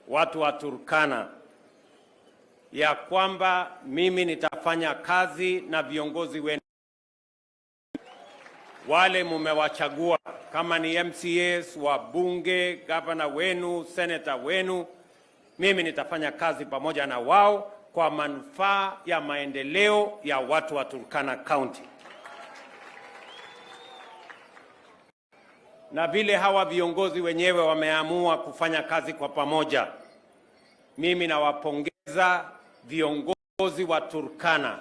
watu wa Turkana ya kwamba mimi nitafanya kazi na viongozi wenu wale mumewachagua, kama ni MCAs, wabunge, gavana wenu, senator wenu. Mimi nitafanya kazi pamoja na wao kwa manufaa ya maendeleo ya watu wa Turkana County. Na vile hawa viongozi wenyewe wameamua kufanya kazi kwa pamoja, mimi nawapongeza viongozi wa Turkana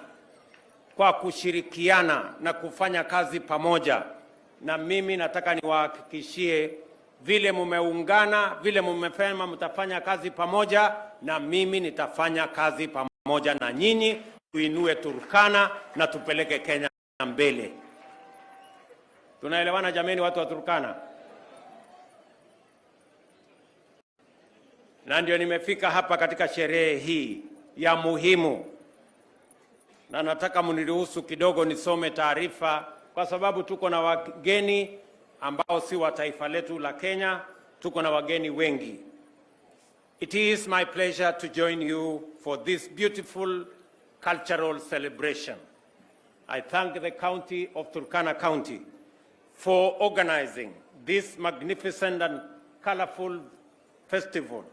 kwa kushirikiana na kufanya kazi pamoja. Na mimi nataka niwahakikishie vile mumeungana, vile mumesema mtafanya kazi pamoja, na mimi nitafanya kazi pamoja na nyinyi, tuinue Turkana na tupeleke Kenya mbele. Tunaelewana jameni, watu wa Turkana? Na ndio nimefika hapa katika sherehe hii ya muhimu, na nataka mniruhusu kidogo nisome taarifa, kwa sababu tuko na wageni ambao si wa taifa letu la Kenya. Tuko na wageni wengi. It is my pleasure to join you for this beautiful cultural celebration. I thank the county of Turkana County for organizing this magnificent and colorful festival,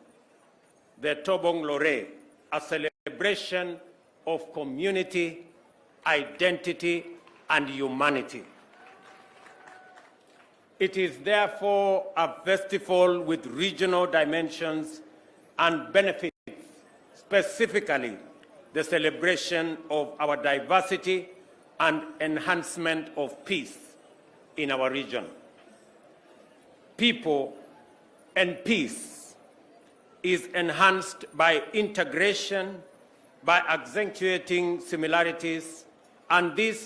the Tobong Lore, a celebration of community, identity, and humanity. It is therefore a festival with regional dimensions and benefits, specifically the celebration of our diversity and enhancement of peace in our region. People and peace is enhanced by integration, by accentuating similarities, and this